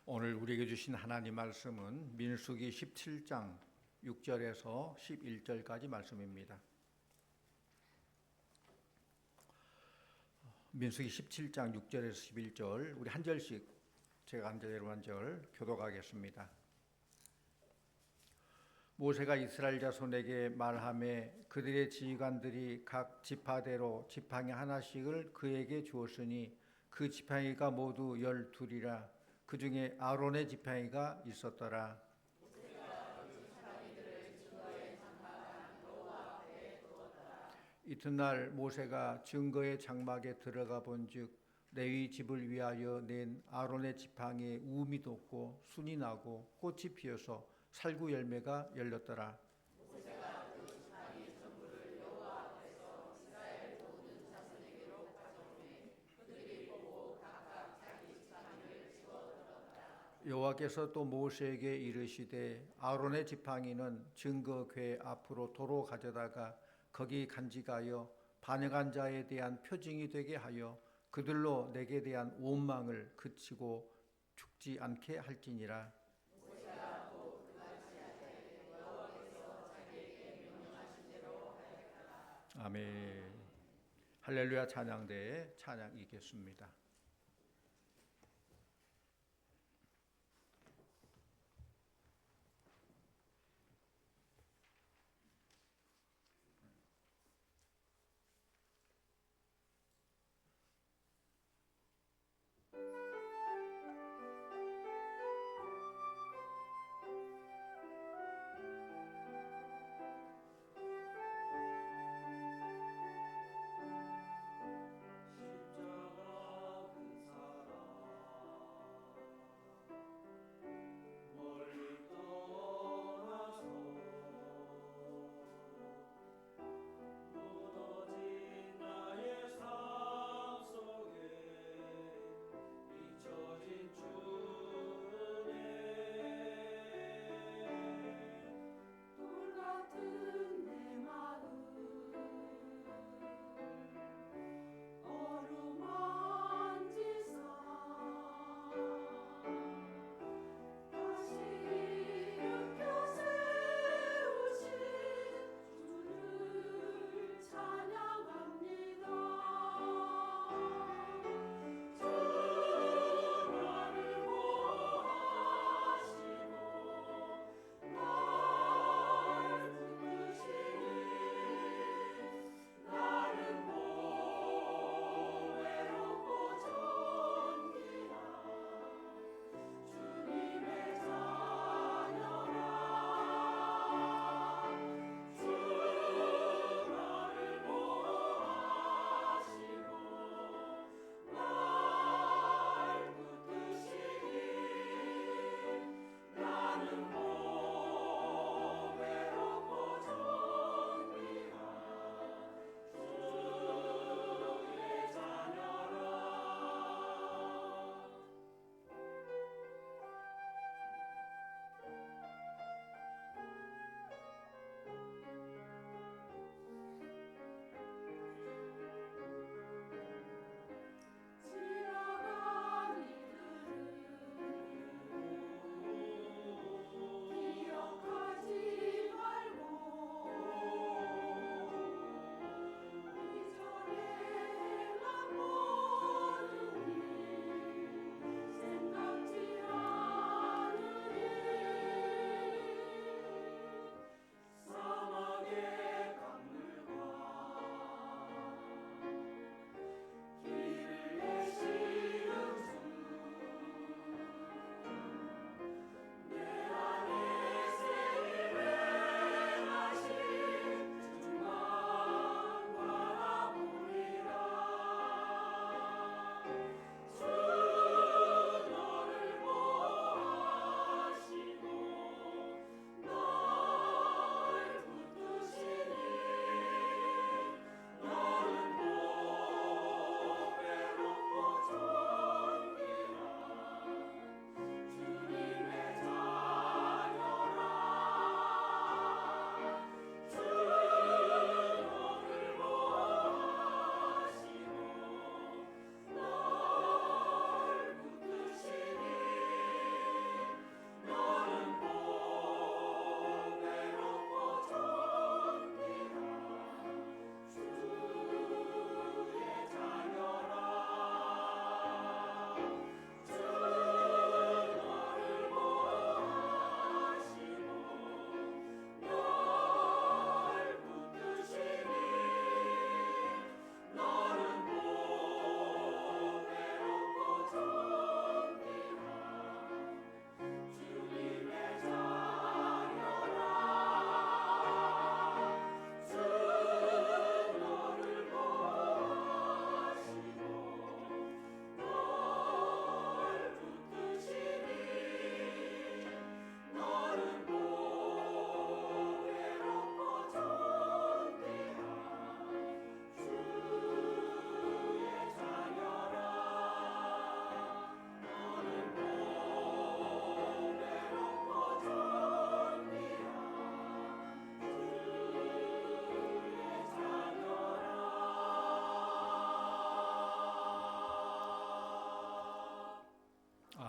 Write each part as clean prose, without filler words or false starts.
오늘 우리에게 주신 하나님 말씀은 민수기 17장 6절에서 11절까지 말씀입니다. 민수기 17장 6절에서 11절 우리 한 절씩 제가 한 절, 여러분 한 절 교독하겠습니다. 모세가 이스라엘 자손에게 말하매 그들의 지휘관들이 각 지파대로 지팡이 하나씩을 그에게 주었으니 그 지팡이가 모두 12이라. 그 중에 아론의 지팡이가 있었더라. 이튿날 모세가 증거의 장막에 들어가 본즉 레위 집을 위하여 낸 아론의 지팡이에 우음이 돋고 순이 나고 꽃이 피어서 살구 열매가 열렸더라. 여호와께서 또 모세에게 이르시되 아론의 지팡이는 증거궤 앞으로 도로 가져다가 거기 간직하여 반역한 자에 대한 표징이 되게 하여 그들로 내게 대한 원망을 그치고 죽지 않게 할지니라. 아멘. 할렐루야. 찬양대에 찬양 읽겠습니다.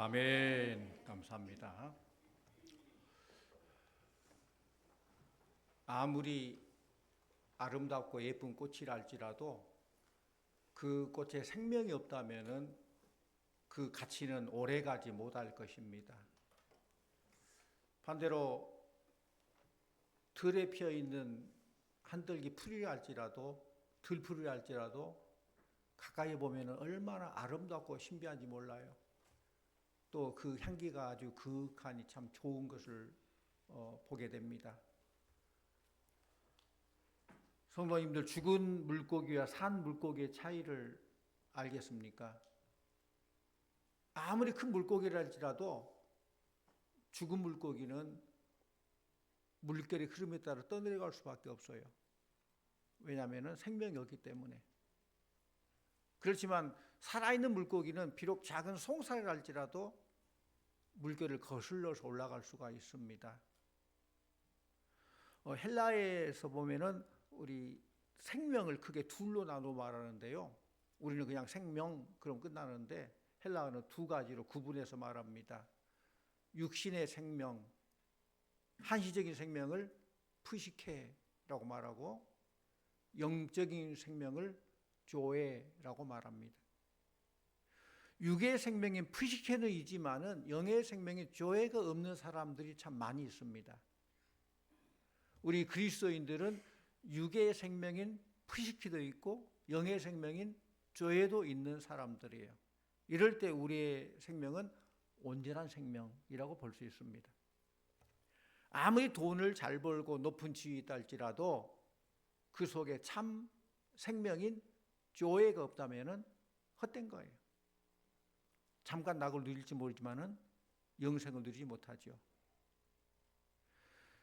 아멘. 감사합니다. 아무리 아름답고 예쁜 꽃이라 할지라도 그 꽃에 생명이 없다면은 그 가치는 오래가지 못할 것입니다. 반대로 들에 피어 있는 한들기 풀이라 할지라도 들풀이라 할지라도 가까이 보면 얼마나 아름답고 신비한지 몰라요. 또 그 향기가 아주 그윽하니 참 좋은 것을 보게 됩니다. 성도님들, 죽은 물고기와 산 물고기의 차이를 알겠습니까? 아무리 큰 물고기라 할지라도 죽은 물고기는 물결의 흐름에 따라 떠내려갈 수밖에 없어요. 왜냐하면 생명이 없기 때문에. 그렇지만 살아있는 물고기는 비록 작은 송사를 할지라도 물결을 거슬러서 올라갈 수가 있습니다. 헬라에서 보면은 우리 생명을 크게 둘로 나눠 말하는데요. 우리는 그냥 생명 그럼 끝나는데 헬라어는 두 가지로 구분해서 말합니다. 육신의 생명, 한시적인 생명을 푸시케라고 말하고 영적인 생명을 조에라고 말합니다. 육의 생명인 푸시케는 있지만은 영의 생명인 조에가 없는 사람들이 참 많이 있습니다. 우리 그리스도인들은 육의 생명인 푸시키도 있고 영의 생명인 조에도 있는 사람들이에요. 이럴 때 우리의 생명은 온전한 생명이라고 볼 수 있습니다. 아무리 돈을 잘 벌고 높은 지위에 있다 할지라도 그 속에 참 생명인 조에가 없다면 헛된 거예요. 잠깐 낙을 누릴지 모르지만은 영생을 누리지 못하죠.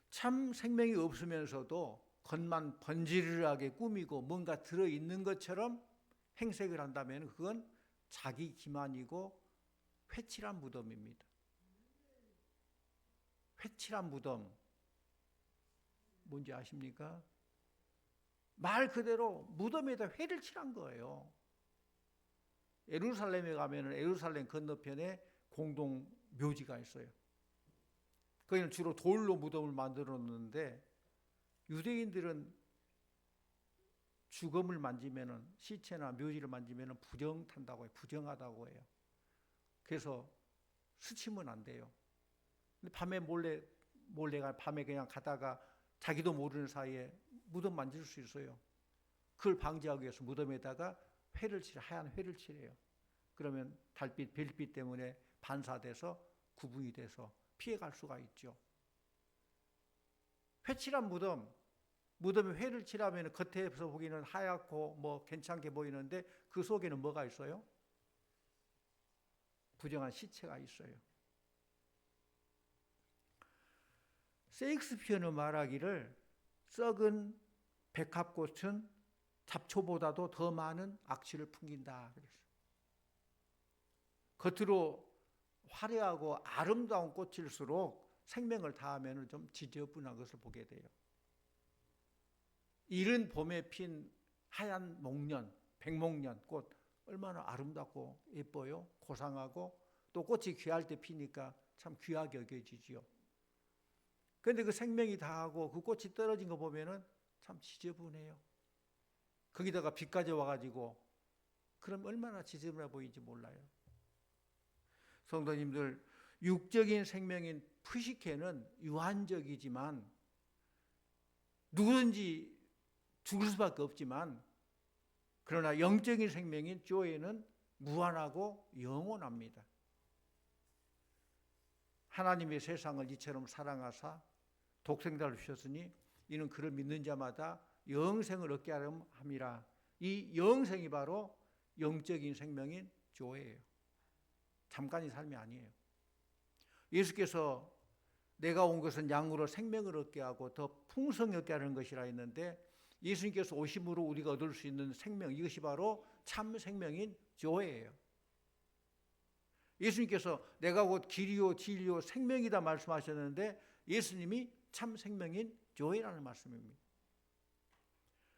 참 생명이 없으면서도 겉만 번지르르하게 꾸미고 뭔가 들어있는 것처럼 행색을 한다면 그건 자기 기만이고 회칠한 무덤입니다. 회칠한 무덤 뭔지 아십니까? 말 그대로 무덤에다 회를 칠한 거예요. 예루살렘에 가면 예루살렘 건너편에 공동 묘지가 있어요. 거기는 주로 돌로 무덤을 만들어 놓는데 유대인들은 죽음을 만지면은 시체나 묘지를 만지면은 부정탄다고 해요. 부정하다고 해요. 그래서 스치면 안 돼요. 근데 밤에 몰래가 밤에 그냥 가다가 자기도 모르는 사이에 무덤 만질 수 있어요. 그걸 방지하기 위해서 무덤에다가 하얀 회를 칠해요. 그러면 달빛, 별빛 때문에 반사돼서 구분이 돼서 피해갈 수가 있죠. 회칠한 무덤에 회를 칠하면 겉에서 보기는 하얗고 뭐 괜찮게 보이는데 그 속에는 뭐가 있어요? 부정한 시체가 있어요. 셰익스피어는 말하기를 썩은 백합꽃은 잡초보다도 더 많은 악취를 풍긴다 그랬어요. 겉으로 화려하고 아름다운 꽃일수록 생명을 다하면 좀 지저분한 것을 보게 돼요. 이른 봄에 핀 하얀 목련, 백목련 꽃 얼마나 아름답고 예뻐요. 고상하고 또 꽃이 귀할 때 피니까 참 귀하게 여겨지지요. 그런데 그 생명이 다하고 그 꽃이 떨어진 거 보면은 참 지저분해요. 거기다가 비까지 와가지고 그럼 얼마나 지저분해 보이는지 몰라요. 성도님들, 육적인 생명인 푸시케는 유한적이지만 누구든지 죽을 수밖에 없지만 그러나 영적인 생명인 조에는 무한하고 영원합니다. 하나님의 세상을 이처럼 사랑하사 독생자를 주셨으니 이는 그를 믿는 자마다 영생을 얻게 하려 함이라. 이 영생이 바로 영적인 생명인 조예요. 잠깐의 삶이 아니에요. 예수께서 내가 온 것은 양으로 생명을 얻게 하고 더 풍성히 얻게 하는 것이라 했는데 예수님께서 오심으로 우리가 얻을 수 있는 생명, 이것이 바로 참 생명인 조예요. 예수님께서 내가 곧 길이요 진리요 생명이다 말씀하셨는데 예수님이 참 생명인 조예라는 말씀입니다.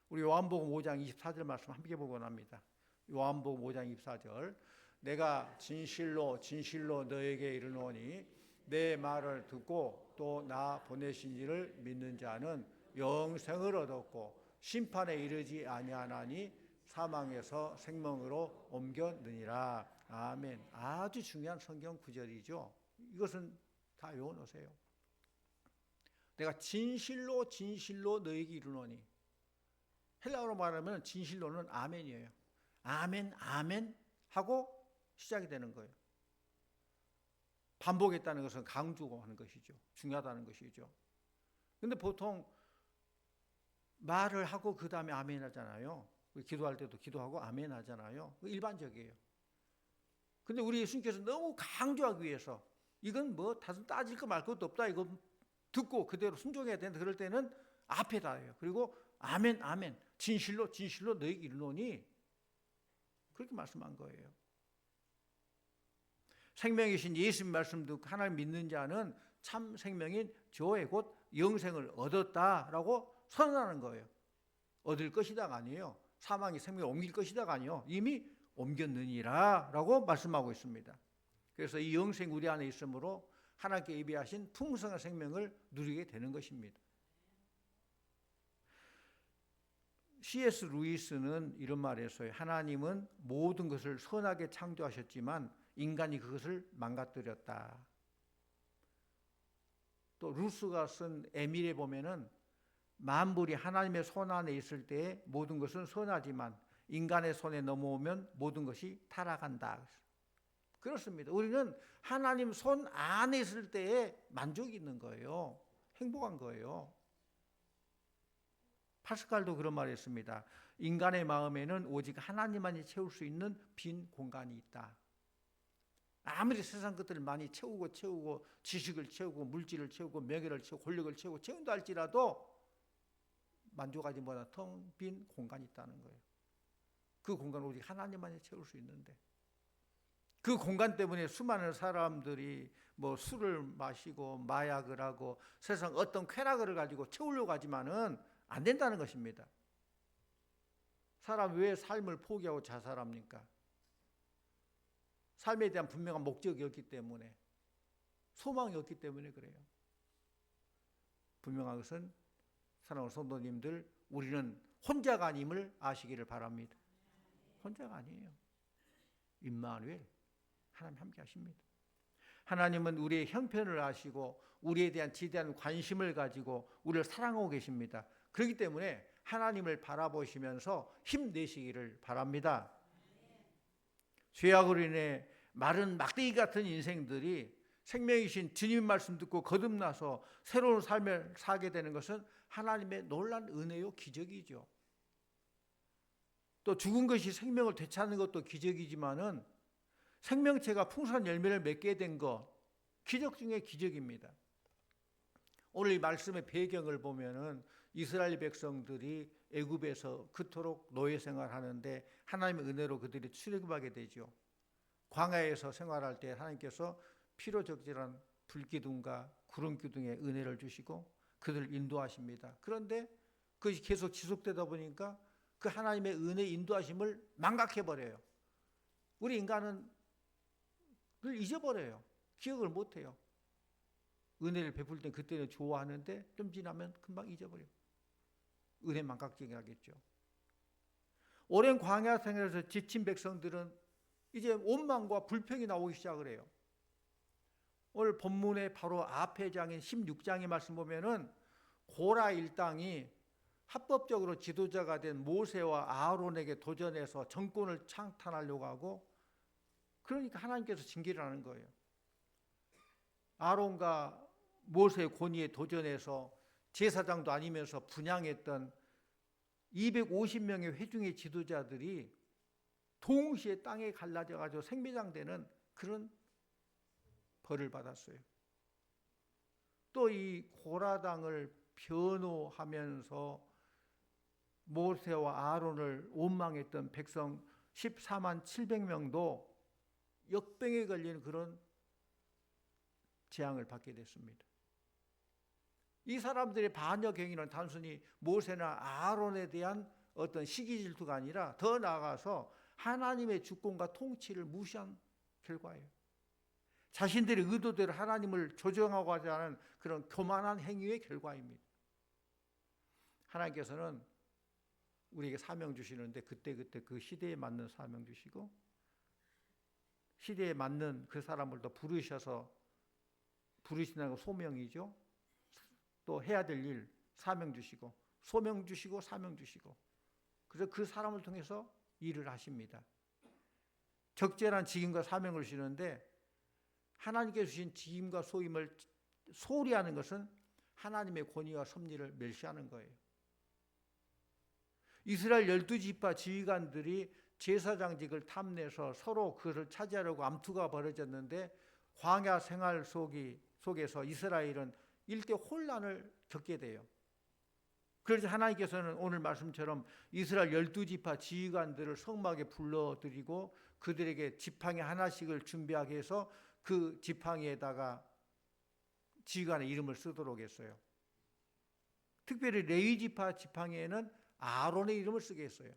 우리 요한복음 5장 24절 말씀 함께 보고 납니다. 요한복음 5장 24절 내가 진실로 진실로 너에게 이르노니 내 말을 듣고 또 나 보내신 이를 믿는 자는 영생을 얻었고 심판에 이르지 아니하나니 사망에서 생명으로 옮겼느니라. 아멘. 아주 중요한 성경 구절이죠. 이것은 다 외워놓으세요. 내가 진실로 진실로 너에게 이르노니, 헬라어로 말하면 진실로는 아멘이에요. 아멘 아멘 하고 시작이 되는 거예요. 반복했다는 것은 강조하는 것이죠. 중요하다는 것이죠. 근데 보통 말을 하고 그 다음에 아멘 하잖아요. 기도할 때도 기도하고 아멘 하잖아요. 일반적이에요. 근데 우리 예수님께서 너무 강조하기 위해서 이건 뭐 따질 거 말 것도 없다. 이거 듣고 그대로 순종해야 된다. 그럴 때는 앞에다 해요. 그리고 아멘 아멘 진실로 진실로 너에게 이르노니 그렇게 말씀한 거예요. 생명이신 예수님 말씀 듣고 하나님 믿는 자는 참 생명인 조회 곧 영생을 얻었다라고 선언하는 거예요. 얻을 것이다가 아니에요. 사망이 생명을 옮길 것이다가 아니에요. 이미 옮겼느니라 라고 말씀하고 있습니다. 그래서 이 영생 우리 안에 있으므로 하나님께 예비하신 풍성한 생명을 누리게 되는 것입니다. C.S. 루이스는 이런 말을 했어요. 하나님은 모든 것을 선하게 창조하셨지만 인간이 그것을 망가뜨렸다. 또 루스가 쓴 에밀에 보면은 만물이 하나님의 손 안에 있을 때 모든 것은 선하지만 인간의 손에 넘어오면 모든 것이 타락한다. 그렇습니다. 우리는 하나님 손 안에 있을 때에 만족이 있는 거예요. 행복한 거예요. 파스칼도 그런 말을 했습니다. 인간의 마음에는 오직 하나님만이 채울 수 있는 빈 공간이 있다. 아무리 세상 것들을 많이 채우고 지식을 채우고 물질을 채우고 명예를 채우고 권력을 채우고 채운다 할지라도 만족하지 못한 텅 빈 공간이 있다는 거예요. 그 공간을 오직 하나님만이 채울 수 있는데 그 공간 때문에 수많은 사람들이 뭐 술을 마시고 마약을 하고 세상 어떤 쾌락을 가지고 채우려고 하지만은 안 된다는 것입니다. 사람 왜 삶을 포기하고 자살합니까? 삶에 대한 분명한 목적이 없기 때문에, 소망이 없기 때문에 그래요. 분명한 것은 사랑하는 성도님들, 우리는 혼자가 아님을 아시기를 바랍니다. 혼자가 아니에요. 임마누엘, 하나님 함께 하십니다. 하나님은 우리의 형편을 아시고 우리에 대한 지대한 관심을 가지고 우리를 사랑하고 계십니다. 그렇기 때문에 하나님을 바라보시면서 힘내시기를 바랍니다. 죄악으로 인해 마른 막대기 같은 인생들이 생명이신 주님 말씀 듣고 거듭나서 새로운 삶을 살게 되는 것은 하나님의 놀라운 은혜요 기적이죠. 또 죽은 것이 생명을 되찾는 것도 기적이지만은 생명체가 풍성한 열매를 맺게 된 것, 기적 중에 기적입니다. 오늘 이 말씀의 배경을 보면은 이스라엘 백성들이 애굽에서 그토록 노예 생활하는데 하나님의 은혜로 그들이 출애굽하게 되죠. 광야에서 생활할 때 하나님께서 피로 적절한 불기둥과 구름기둥의 은혜를 주시고 그들을 인도하십니다. 그런데 그것이 계속 지속되다 보니까 그 하나님의 은혜 인도하심을 망각해버려요. 우리 인간은 늘 잊어버려요. 기억을 못해요. 은혜를 베풀 때 그때는 좋아하는데 좀 지나면 금방 잊어버려요. 은혜 망각증이라겠죠. 오랜 광야 생활에서 지친 백성들은 이제 원망과 불평이 나오기 시작을 해요. 오늘 본문의 바로 앞에 장인 16장의 말씀 보면은 고라 일당이 합법적으로 지도자가 된 모세와 아하론에게 도전해서 정권을 창탈하려고 하고, 그러니까 하나님께서 징계를 하는 거예요. 아론과 모세의 권위에 도전해서 제사장도 아니면서 분향했던 250명의 회중의 지도자들이 동시에 땅에 갈라져 가지고 생매장되는 그런 벌을 받았어요. 또 이 고라당을 변호하면서 모세와 아론을 원망했던 백성 14만 700명도 역병에 걸리는 그런 재앙을 받게 됐습니다. 이 사람들의 반역 행위는 단순히 모세나 아론에 대한 어떤 시기 질투가 아니라 더 나아가서 하나님의 주권과 통치를 무시한 결과예요. 자신들의 의도대로 하나님을 조정하고 하지 않은 그런 교만한 행위의 결과입니다. 하나님께서는 우리에게 사명 주시는데 그때그때 그 시대에 맞는 사명 주시고 시대에 맞는 그 사람을 더 부르셔서 부르시는 건 소명이죠. 또 해야 될 일 사명 주시고 소명 주시고 사명 주시고 그래서 그 사람을 통해서 일을 하십니다. 적절한 직임과 사명을 주시는데 하나님께서 주신 직임과 소임을 소홀히 하는 것은 하나님의 권위와 섭리를 멸시하는 거예요. 이스라엘 12지파 지휘관들이 제사장직을 탐내서 서로 그것을 차지하려고 암투가 벌어졌는데 광야 생활 속에서 이스라엘은 일대 혼란을 겪게 돼요. 그래서 하나님께서는 오늘 말씀처럼 이스라엘 12지파 지휘관들을 성막에 불러들이고 그들에게 지팡이 하나씩을 준비하게 해서 그 지팡이에다가 지휘관의 이름을 쓰도록 했어요. 특별히 레위지파 지팡이에는 아론의 이름을 쓰게 했어요.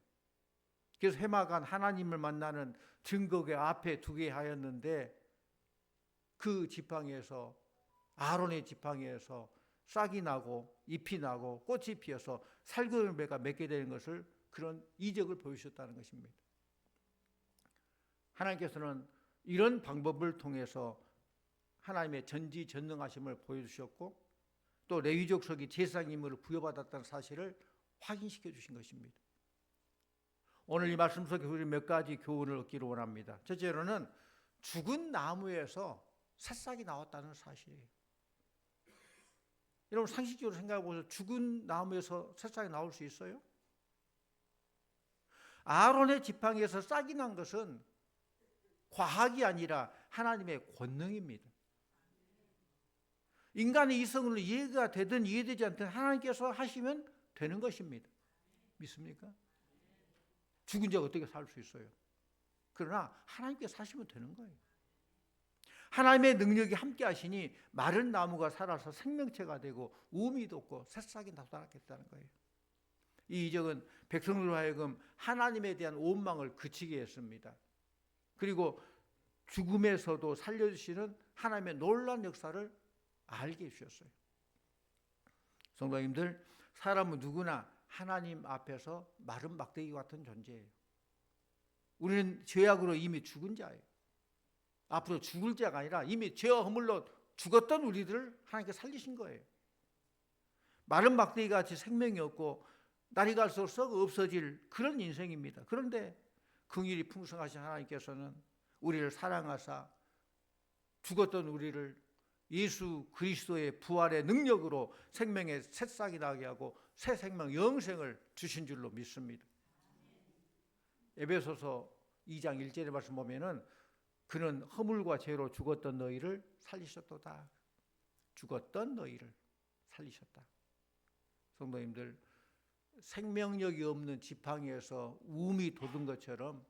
그래서 해마간 하나님을 만나는 증거궤 앞에 두게 하였는데 그 지팡이에서 아론의 지팡이에서 싹이 나고 잎이 나고 꽃이 피어서 살구열매가 맺게 되는 것을 그런 이적을 보여주셨다는 것입니다. 하나님께서는 이런 방법을 통해서 하나님의 전지전능하심을 보여주셨고 또 레위족 속이 제사장 임무를 부여받았다는 사실을 확인시켜 주신 것입니다. 오늘 이 말씀 속에 우리 몇 가지 교훈을 얻기를 원합니다. 첫째로는 죽은 나무에서 새싹이 나왔다는 사실이에요. 여러분 상식적으로 생각해 보세요. 죽은 나무에서 새싹이 나올 수 있어요? 아론의 지팡이에서 싹이 난 것은 과학이 아니라 하나님의 권능입니다. 인간의 이성으로 이해가 되든 이해되지 않든 하나님께서 하시면 되는 것입니다. 믿습니까? 죽은 자가 어떻게 살 수 있어요? 그러나 하나님께서 하시면 되는 거예요. 하나님의 능력이 함께 하시니 마른 나무가 살아서 생명체가 되고 우음이 돋고 새싹이 나타났겠다는 거예요. 이 이적은 백성들로 하여금 하나님에 대한 원망을 그치게 했습니다. 그리고 죽음에서도 살려주시는 하나님의 놀라운 역사를 알게 해주셨어요. 성도님들, 사람은 누구나 하나님 앞에서 마른 막대기 같은 존재예요. 우리는 죄악으로 이미 죽은 자예요. 앞으로 죽을 자가 아니라 이미 죄와 허물로 죽었던 우리들을 하나님께 살리신 거예요. 마른 막대기 같이 생명이 없고 날이 갈수록 썩어 없어질 그런 인생입니다. 그런데 긍휼이 풍성하신 하나님께서는 우리를 사랑하사 죽었던 우리를 예수 그리스도의 부활의 능력으로 생명의 새싹이 나게 하고 새 생명 영생을 주신 줄로 믿습니다. 에베소서 2장 1절의 말씀 보면은 그는 허물과 죄로 죽었던 너희를 살리셨도다. 죽었던 너희를 살리셨다. 성도님들, 생명력이 없는 지팡이에서 우음이 돋은 것처럼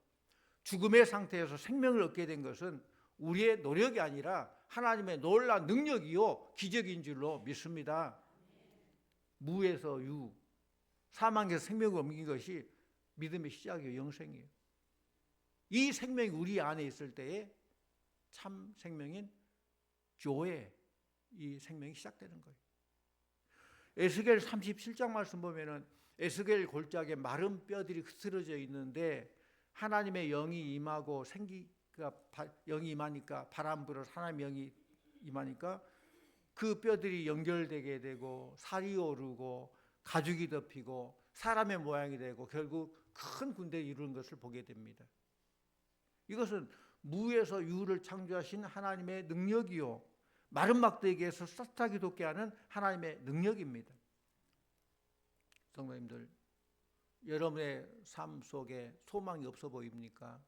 죽음의 상태에서 생명을 얻게 된 것은 우리의 노력이 아니라 하나님의 놀라운 능력이요 기적인 줄로 믿습니다. 무에서 유, 사망에서 생명을 옮긴 것이 믿음의 시작이에요. 영생이에요. 이 생명이 우리 안에 있을 때에 참 생명인 교회, 이 생명이 시작되는 거예요. 에스겔 37장 말씀 보면은 에스겔 골짜기에 마른 뼈들이 흐트러져 있는데 하나님의 영이 임하고 생기가 영이 임하니까 바람 불어 하나님의 영이 임하니까 그 뼈들이 연결되게 되고 살이 오르고 가죽이 덮이고 사람의 모양이 되고 결국 큰 군대를 이루는 것을 보게 됩니다. 이것은 무에서 유를 창조하신 하나님의 능력이요 마른 막대기에서 싹싹이 돋게 하는 하나님의 능력입니다. 성도님들, 여러분의 삶 속에 소망이 없어 보입니까?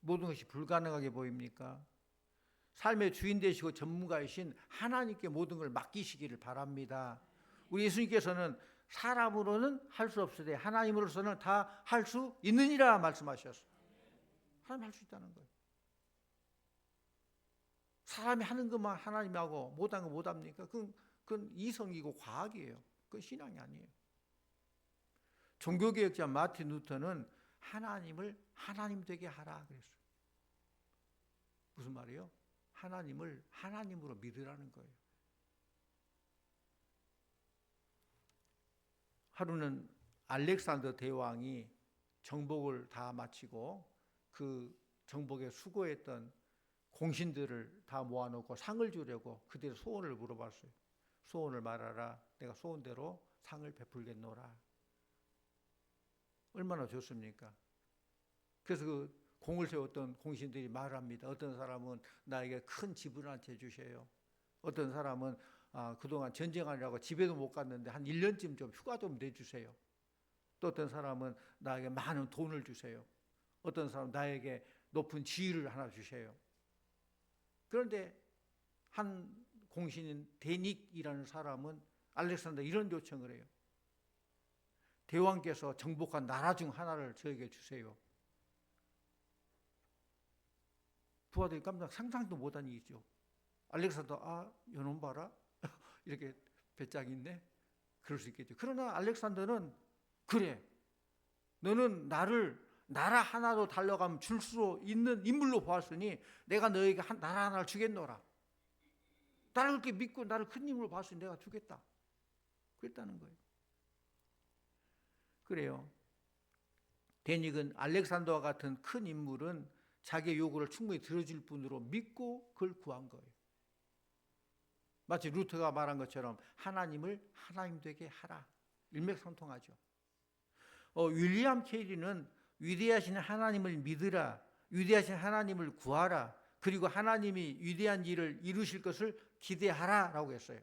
모든 것이 불가능하게 보입니까? 삶의 주인 되시고 전문가이신 하나님께 모든 걸 맡기시기를 바랍니다. 우리 예수님께서는 사람으로는 할 수 없으되 하나님으로서는 다 할 수 있느니라 말씀하셨어요. 하나님 할 수 있다는 거예요. 사람이 하는 것만 하나님이 하고 못하는 거 못합니까? 그건 이성이고 과학이에요. 그건 신앙이 아니에요. 종교개혁자 마틴 루터는 하나님을 하나님 되게 하라 그랬어요. 무슨 말이에요? 하나님을 하나님으로 믿으라는 거예요. 하루는 알렉산더 대왕이 정복을 다 마치고 그 정복에 수고했던 공신들을 다 모아놓고 상을 주려고 그들의 소원을 물어봤어요. 소원을 말하라. 내가 소원대로 상을 베풀겠노라. 얼마나 좋습니까? 그래서 그 공을 세웠던 공신들이 말합니다. 어떤 사람은 나에게 큰 집을 한 채 주세요. 어떤 사람은 그동안 전쟁하느라고 집에도 못 갔는데 한 1년쯤 좀 휴가 좀 내주세요. 또 어떤 사람은 나에게 많은 돈을 주세요. 어떤 사람은 나에게 높은 지위를 하나 주세요. 그런데 한 공신인 데닉이라는 사람은 알렉산더 이런 요청을 해요. 대왕께서 정복한 나라 중 하나를 저에게 주세요. 부하들이 깜짝 상상도 못한 일이죠. 알렉산더, 요놈 봐라. 이렇게 배짱이 있네. 그럴 수 있겠죠. 그러나 알렉산더는 그래. 너는 나를 나라 하나로 달려가면 줄 수 있는 인물로 보았으니 내가 너에게 나라 하나를 주겠노라. 나를 그렇게 믿고 나를 큰 인물로 봤으니 내가 주겠다. 그랬다는 거예요. 그래요. 데닉은 알렉산더와 같은 큰 인물은 자기의 요구를 충분히 들어줄 분으로 믿고 그걸 구한 거예요. 마치 루터가 말한 것처럼 하나님을 하나님 되게 하라. 일맥상통하죠. 윌리엄 캐리는 위대하신 하나님을 믿으라, 위대하신 하나님을 구하라, 그리고 하나님이 위대한 일을 이루실 것을 기대하라 라고 했어요.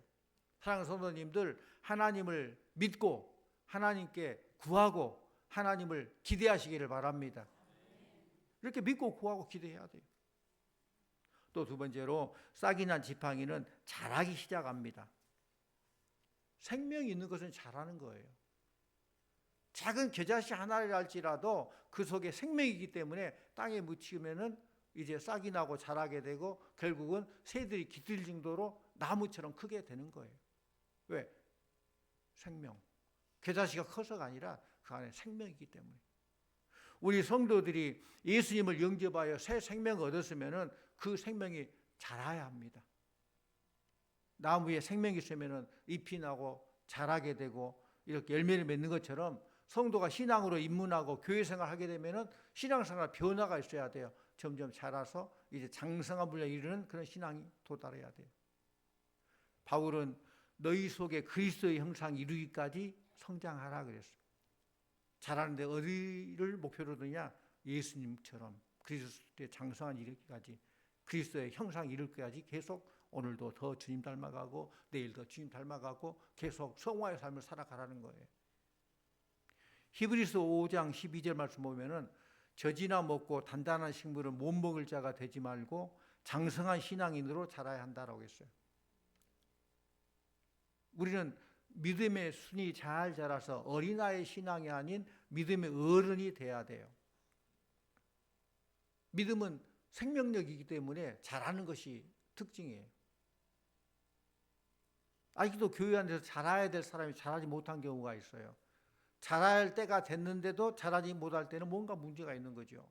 사랑하는 성도님들, 하나님을 믿고 하나님께 구하고 하나님을 기대하시기를 바랍니다. 이렇게 믿고 구하고 기대해야 돼요. 또 두 번째로 싹이 난 지팡이는 자라기 시작합니다. 생명이 있는 것은 자라는 거예요. 작은 겨자씨 하나를 할지라도 그 속에 생명이 있기 때문에 땅에 묻히면은 이제 싹이 나고 자라게 되고 결국은 새들이 깃들 정도로 나무처럼 크게 되는 거예요. 왜? 생명. 겨자씨가 커서가 아니라 그 안에 생명이 있기 때문에. 우리 성도들이 예수님을 영접하여 새 생명을 얻었으면은 그 생명이 자라야 합니다. 나무에 생명이 있으면은 잎이 나고 자라게 되고 이렇게 열매를 맺는 것처럼 성도가 신앙으로 입문하고 교회 생활하게 되면은 신앙생활 변화가 있어야 돼요. 점점 자라서 이제 장성한 분야에 이르는 그런 신앙이 도달해야 돼요. 바울은 너희 속에 그리스도의 형상이 이루기까지 성장하라 그랬어요. 자라는데 어디를 목표로 두냐? 예수님처럼 그리스도의 장성한 이르기까지, 그리스도의 형상이 이르기까지 계속 오늘도 더 주님 닮아가고 내일도 주님 닮아가고 계속 성화의 삶을 살아가라는 거예요. 히브리서 5장 12절 말씀 보면은 젖이나 먹고 단단한 식물을 못 먹을 자가 되지 말고 장성한 신앙인으로 자라야 한다라고 했어요. 우리는 믿음의 순이 잘 자라서 어린아이 신앙이 아닌 믿음의 어른이 돼야 돼요. 믿음은 생명력이기 때문에 자라는 것이 특징이에요. 아직도 교회 안에서 자라야 될 사람이 자라지 못한 경우가 있어요. 자라야 할 때가 됐는데도 자라지 못할 때는 뭔가 문제가 있는 거죠.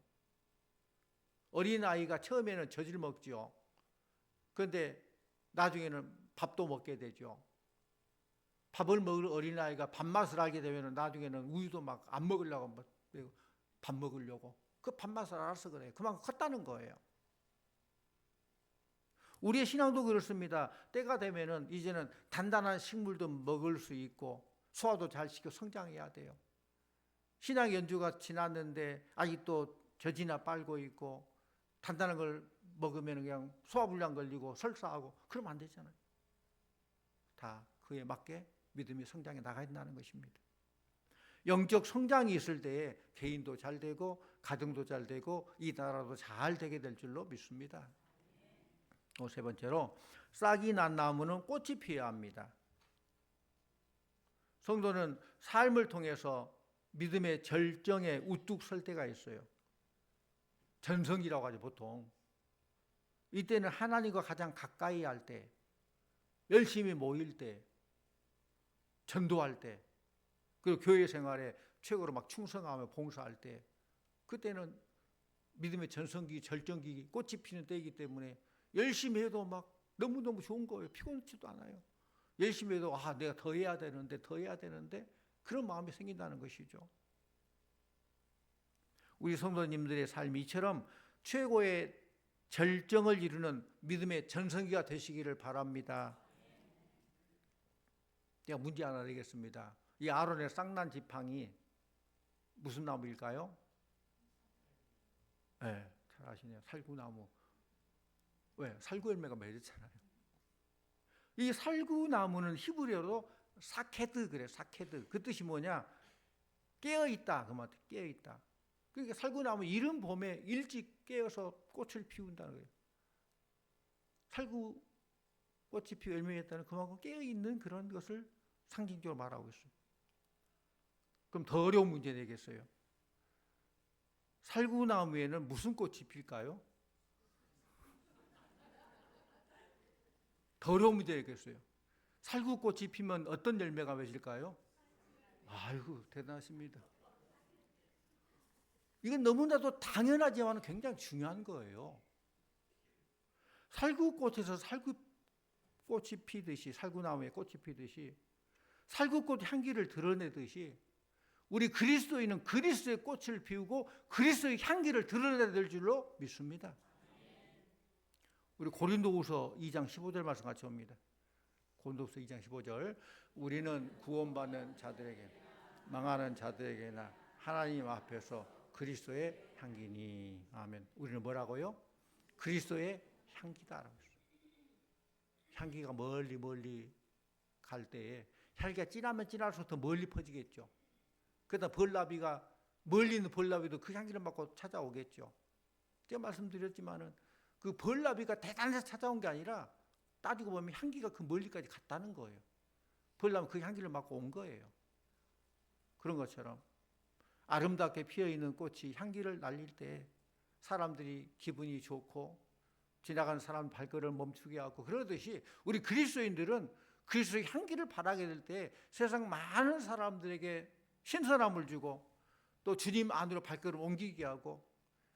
어린아이가 처음에는 젖을 먹죠. 그런데 나중에는 밥도 먹게 되죠. 밥을 먹을 어린아이가 밥맛을 알게 되면 나중에는 우유도 막 안 먹으려고 밥 먹으려고. 그 밥맛을 알아서 그래요. 그만큼 컸다는 거예요. 우리의 신앙도 그렇습니다. 때가 되면은 이제는 단단한 식물도 먹을 수 있고 소화도 잘 시켜 성장해야 돼요. 신앙 연주가 지났는데 아직도 젖이나 빨고 있고 단단한 걸 먹으면 그냥 소화불량 걸리고 설사하고 그러면 안 되잖아요. 다 그에 맞게 믿음이 성장해 나가야 된다는 것입니다. 영적 성장이 있을 때에 개인도 잘 되고 가정도 잘 되고 이 나라도 잘 되게 될 줄로 믿습니다. 또 세 번째로 싹이 난 나무는 꽃이 피어야 합니다. 성도는 삶을 통해서 믿음의 절정에 우뚝 설 때가 있어요. 전성기라고 하죠, 보통. 이때는 하나님과 가장 가까이 할 때, 열심히 모일 때, 전도할 때, 그리고 교회 생활에 최고로 막 충성하며 봉사할 때, 그때는 믿음의 전성기, 절정기, 꽃이 피는 때이기 때문에 열심히 해도 막 너무너무 좋은 거예요. 피곤치도 않아요. 열심히 해도 내가 더 해야 되는데 그런 마음이 생긴다는 것이죠. 우리 성도님들의 삶이 이처럼 최고의 절정을 이루는 믿음의 전성기가 되시기를 바랍니다. 제가 문제 하나 드리겠습니다. 이 아론의 쌍난 지팡이 무슨 나무일까요? 네, 잘 아시네요. 살구나무. 왜? 살구 열매가 맺었잖아요. 이 살구나무는 히브리어로 사케드 그래. 사케드. 그 뜻이 뭐냐? 깨어있다. 그 말 깨어있다. 그러니까 살구나무 이른 봄에 일찍 깨어서 꽃을 피운다는 거예요. 살구 꽃이 피어 열매했다는 그만큼 깨어있는 그런 것을 상징적으로 말하고 있어요. 그럼 더 어려운 문제 내겠어요. 살구나무에는 무슨 꽃이 필까요? 더 어려운 문제 내겠어요. 살구꽃이 피면 어떤 열매가 맺을까요? 아이고, 대단하십니다. 이건 너무나도 당연하지만 굉장히 중요한 거예요. 살구꽃에서 살구꽃이 피듯이, 살구나무에 꽃이 피듯이, 살구꽃 향기를 드러내듯이 우리 그리스도인은 그리스도의 꽃을 피우고 그리스도의 향기를 드러내야 될 줄로 믿습니다. 우리 고린도후서 2장 15절 말씀 같이 봅니다. 고린도후서 2장 15절. 우리는 구원받는 자들에게 망하는 자들에게나 하나님 앞에서 그리스도의 향기니. 아멘. 우리는 뭐라고요? 그리스도의 향기다라고 했어요. 향기가 멀리 갈 때에 향기가 진하면 진할수록 더 멀리 퍼지겠죠. 그러다 멀리 있는 벌나비도 그 향기를 맡고 찾아오겠죠. 제가 말씀드렸지만은 그 벌나비가 대단해서 찾아온 게 아니라 따지고 보면 향기가 그 멀리까지 갔다는 거예요. 벌나비 그 향기를 맡고 온 거예요. 그런 것처럼 아름답게 피어있는 꽃이 향기를 날릴 때 사람들이 기분이 좋고 지나가는 사람 발걸음을 멈추게 하고, 그러듯이 우리 그리스도인들은 그리스도의 향기를 바라게 될 때 세상 많은 사람들에게 신선함을 주고 또 주님 안으로 발걸음을 옮기게 하고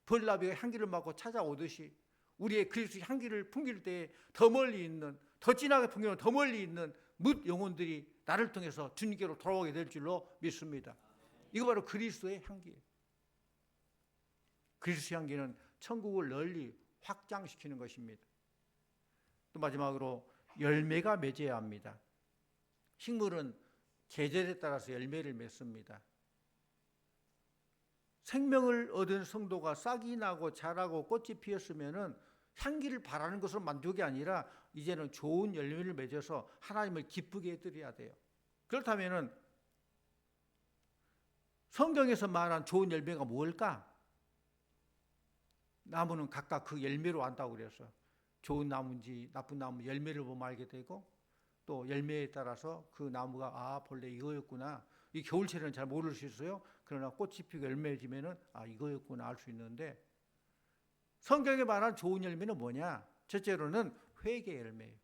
벌나비가 향기를 맡고 찾아오듯이 우리의 그리스도의 향기를 풍길 때 더 멀리 있는, 더 진하게 풍기는 더 멀리 있는 뭇 영혼들이 나를 통해서 주님께로 돌아오게 될 줄로 믿습니다. 이거 바로 그리스도의 향기예요. 그리스도의 향기는 천국을 널리 확장시키는 것입니다. 또 마지막으로 열매가 맺어야 합니다. 식물은 계절에 따라서 열매를 맺습니다. 생명을 얻은 성도가 싹이 나고 자라고 꽃이 피었으면은 향기를 바라는 것으로 만족이 아니라 이제는 좋은 열매를 맺어서 하나님을 기쁘게 해드려야 돼요. 그렇다면은 성경에서 말한 좋은 열매가 뭘까? 나무는 각각 그 열매로 안다고 그랬어요. 좋은 나무인지 나쁜 나무 열매를 보면 알게 되고, 또 열매에 따라서 그 나무가 본래 이거였구나. 이 겨울철에는 잘 모를 수 있어요. 그러나 꽃이 피고 열매 지면은 이거였구나 알 수 있는데, 성경에 말한 좋은 열매는 뭐냐? 첫째로는 회개 열매예요.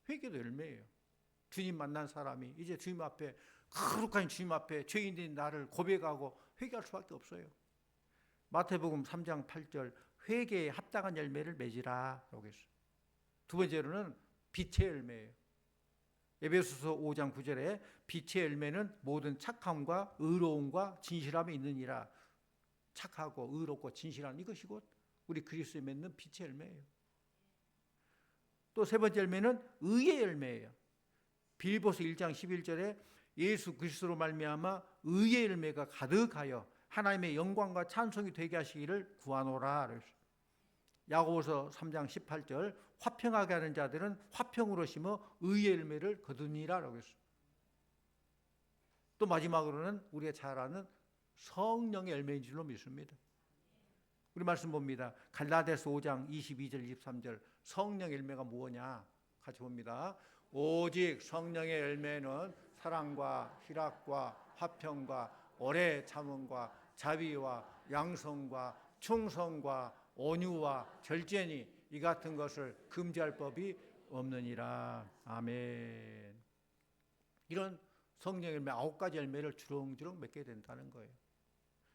회개도 열매예요. 주님 만난 사람이 이제 주님 앞에, 거룩한 주님 앞에 죄인인 나를 고백하고 회개할 수밖에 없어요. 마태복음 3장 8절 회개에 합당한 열매를 맺으라 라고 했어요. 두 번째로는 빛의 열매예요. 에베소서 5장 9절에 빛의 열매는 모든 착함과 의로움과 진실함이 있느니라. 착하고 의롭고 진실한 이것이 곧 우리 그리스도에 맺는 빛의 열매예요. 또 세 번째 열매는 의의 열매예요. 빌립보서 1장 11절에 예수 그리스도로 말미암아 의의 열매가 가득하여 하나님의 영광과 찬송이 되게 하시기를 구하노라 그랬어요. 야고보서 3장 18절 화평하게 하는 자들은 화평으로 심어 의의 열매를 거두니라 그랬어요. 또 마지막으로는 우리가 잘 아는 성령의 열매인 줄로 믿습니다. 우리 말씀 봅니다. 갈라디아서 5장 22절 23절 성령의 열매가 뭐냐 같이 봅니다. 오직 성령의 열매는 사랑과 희락과 화평과 오래 참음과 자비와 양성과 충성과 온유와 절제니 이 같은 것을 금지할 법이 없느니라. 아멘. 이런 성령의 열매 9가지 열매를 주렁주렁 맺게 된다는 거예요.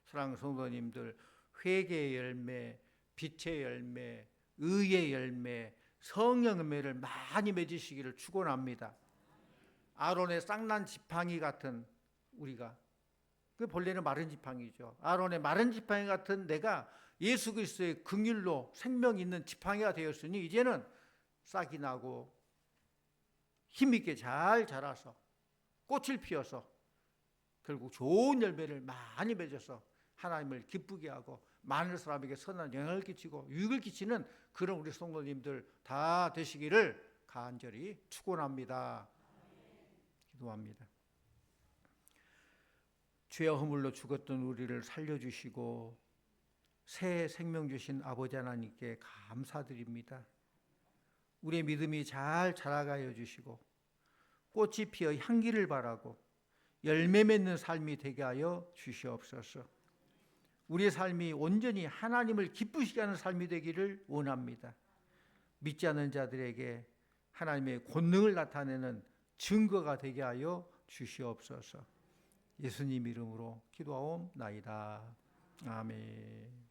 사랑하는 성도님들, 회개의 열매, 빛의 열매, 의의 열매, 성령 열매를 많이 맺으시기를 축원합니다. 아론의 쌍난 지팡이 같은 우리가, 그 본래는 마른 지팡이죠. 아론의 마른 지팡이 같은 내가 예수 그리스도의 긍휼로 생명 있는 지팡이가 되었으니 이제는 싹이 나고 힘있게 잘 자라서 꽃을 피워서 결국 좋은 열매를 많이 맺어서 하나님을 기쁘게 하고 많은 사람에게 선한 영향을 끼치고 유익을 끼치는 그런 우리 성도님들 다 되시기를 간절히 축원합니다. 기도합니다. 죄와 허물로 죽었던 우리를 살려주시고 새 생명 주신 아버지 하나님께 감사드립니다. 우리의 믿음이 잘 자라가여 주시고 꽃이 피어 향기를 바라고 열매 맺는 삶이 되게 하여 주시옵소서. 우리의 삶이 온전히 하나님을 기쁘시게 하는 삶이 되기를 원합니다. 믿지 않는 자들에게 하나님의 권능을 나타내는 증거가 되게 하여 주시옵소서. 예수님 이름으로 기도하옵나이다. 아멘.